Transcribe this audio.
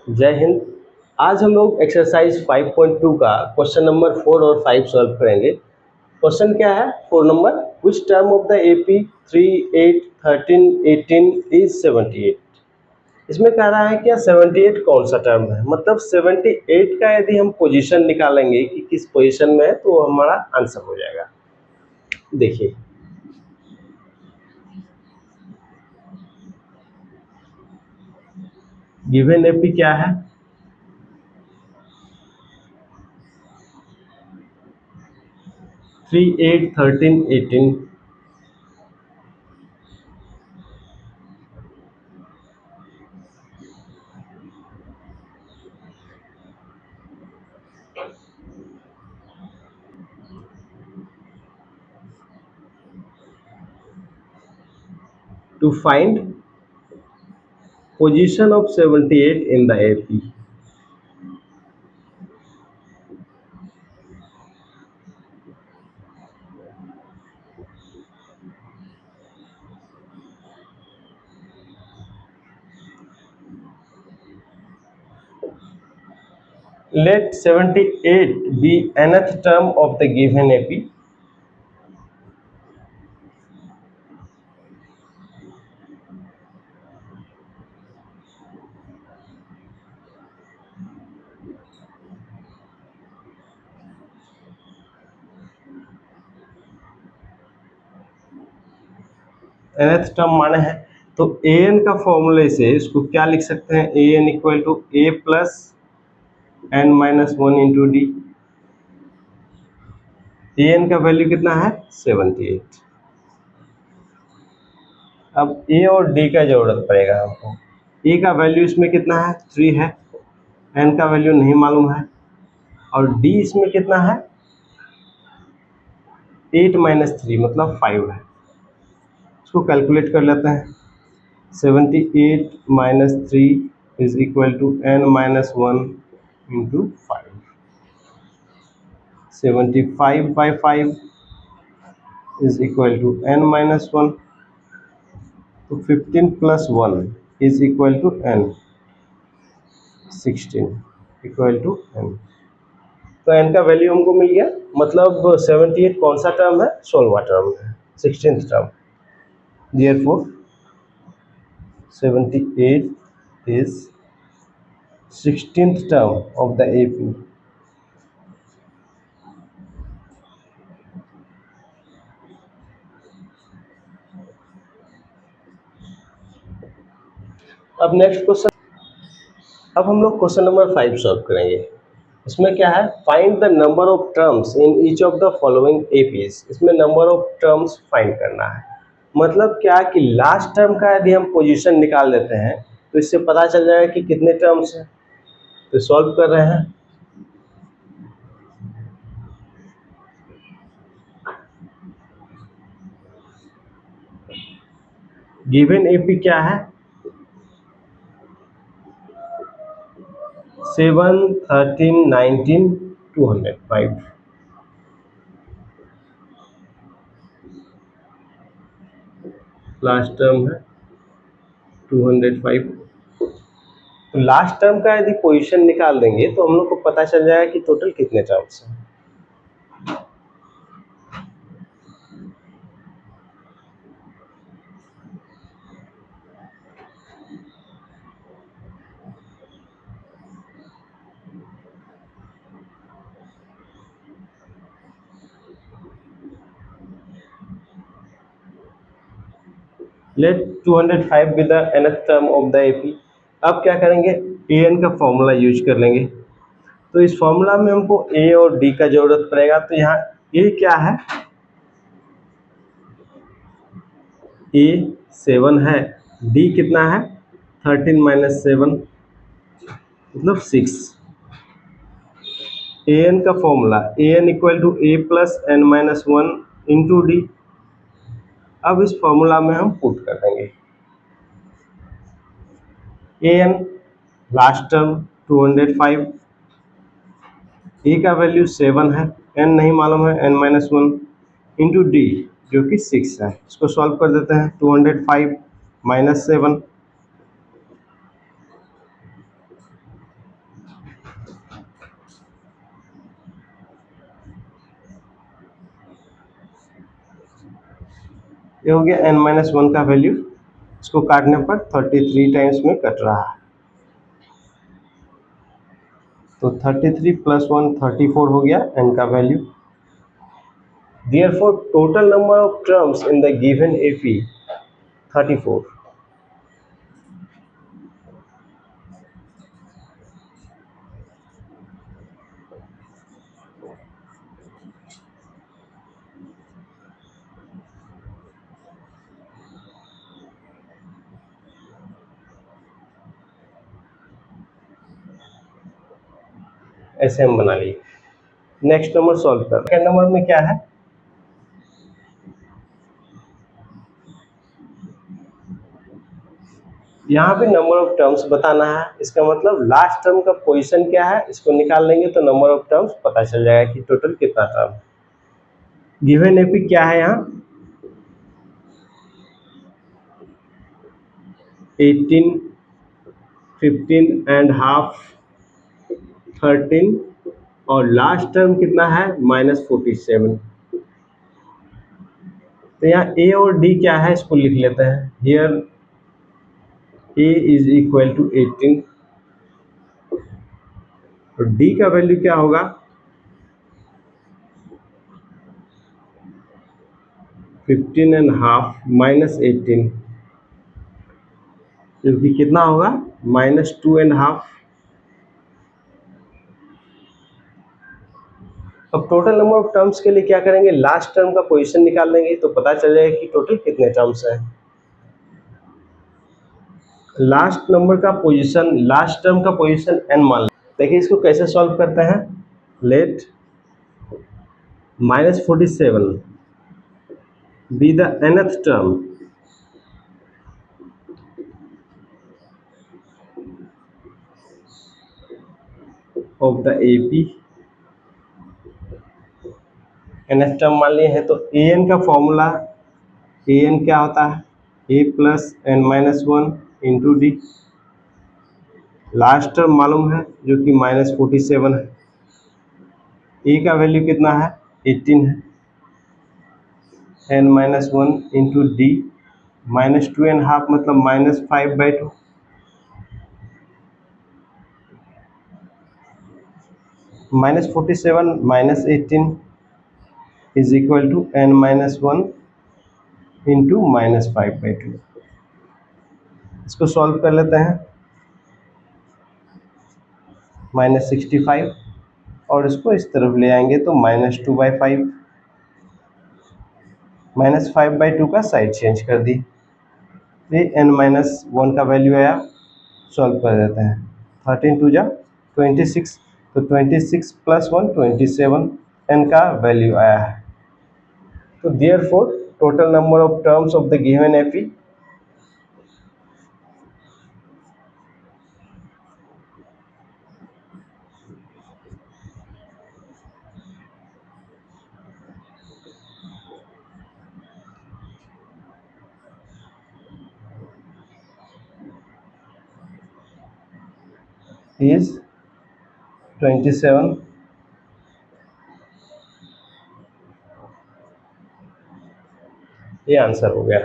जय हिंद। आज हम लोग एक्सरसाइज 5.2 का क्वेश्चन नंबर 4 और 5 सॉल्व करेंगे। क्वेश्चन क्या है? 4 number, which term of the AP 3, 8, 13, 18 is 78। इसमें कह रहा है क्या 78 कौन सा टर्म है, मतलब 78 का यदि हम पोजीशन निकालेंगे कि किस पोजीशन में है तो हमारा आंसर हो जाएगा। देखिए, गिवन एपी क्या है? 3, 8, 13, 18। To find position of 78 in the AP. Let 78 be nth term of the given AP. nth term माने है तो an का फॉर्मूले से इसको क्या लिख सकते हैं? an equal to a plus n minus 1 into D. an का वैल्यू कितना है? 78। अब a और d का जरूरत पड़ेगा हमको। a का वैल्यू इसमें कितना है? 3 है। n का वैल्यू नहीं मालूम है और d इसमें कितना है? 8 माइनस 3 मतलब 5 है। इसको कैलकुलेट कर लेते हैं। 78 minus 3 is equal to n minus 1 into 5। 75 by 5 is equal to n minus 1, तो 15 plus 1 is equal to n, 16 equal to n। तो n का वैल्यू हमको मिल गया, मतलब 78 कौन सा टर्म है? 16वां टर्म है, 16th term. Therefore 78 is 16th term of the AP। अब नेक्स्ट क्वेश्चन, अब हम लोग क्वेश्चन नंबर 5 सॉल्व करेंगे। इसमें क्या है? Find the number of terms in each of the following APs. इसमें नंबर ऑफ टर्म्स फाइंड करना है। मतलब क्या कि लास्ट टर्म का यदि हम पोजीशन निकाल लेते हैं तो इससे पता चल जाएगा कि कितने टर्म्स हैं। तो सॉल्व कर रहे हैं। गिवन एपी क्या है? 7, 13, 19, 205। लास्ट टर्म है 205। तो लास्ट टर्म का यदि पोजीशन निकाल देंगे तो हम लोग को पता चल जाएगा कि टोटल कितने टर्म्स हैं। Let 205 be the nth term of the AP. अब क्या करेंगे? an का फॉर्मूला यूज कर लेंगे। तो इस फॉर्मूला में हमको a और d का जरूरत पड़ेगा। तो यहाँ a क्या है? a 7 है, d कितना है? 13 माइनस 7 मतलब 6। an का formula an equal to a plus n minus 1 into D. अब इस फॉर्मूला में हम पुट कर देंगे an लास्ट टर्म 205, a का वैल्यू 7 है, n नहीं मालूम है, n माइनस 1 इंटू डी जो कि 6 है। इसको सॉल्व कर देते हैं। 205 माइनस 7 ये हो गया n-1 का वैल्यू, इसको काटने पर 33 टाइम्स में कट रहा है, तो 33 + 1 34 हो गया n का value. Therefore, total number of terms in the given AP 34. ऐसे हम बना लिए। नेक्स्ट नंबर सॉल्व कर, सेकंड नंबर में क्या है, यहाँ पे नंबर ऑफ टर्म्स बताना है। इसका मतलब लास्ट टर्म का पोजीशन क्या है, इसको निकाल लेंगे तो नंबर ऑफ टर्म्स पता चल जाएगा कि टोटल कितना टर्म। गिवन एपी क्या है यहाँ 18, 15.5, 13 और लास्ट टर्म कितना है -47। तो यहाँ ए और डी क्या है इसको लिख लेते हैं। Here A is equal to 18 और डी का वैल्यू क्या होगा 15.5 -18, जो कि कितना होगा -2.5। अब टोटल नंबर ऑफ टर्म्स के लिए क्या करेंगे, लास्ट टर्म का पोजीशन निकाल लेंगे तो पता चल जाएगा कि टोटल कितने टर्म्स हैं। लास्ट नंबर का पोजीशन, लास्ट टर्म का पोजीशन n मान लें। देखिए इसको कैसे सॉल्व करते हैं। Let -47 be the nth term of the AP। nth term मान लिए हैं तो an का फॉर्मूला, an क्या होता है a + n-1 into D. Last term मालूम है जो कि -47 है। ए का वैल्यू कितना है 18 है, n-1 इंटू डी -2.5 मतलब -5/2। -47 -18 is equal to n-1 into -5/2। इसको सॉल्व कर लेते हैं। -65 और इसको इस तरफ ले आएंगे तो -2/5, -5/2 का साइड चेंज कर दी। ये n-1 का वैल्यू आया, सॉल्व कर देते हैं। 13 2 जा 26, तो 26 + 1 27 n का वैल्यू आया है। तो therefore total number of terms of the given AP is 27। ये आंसर हो गया।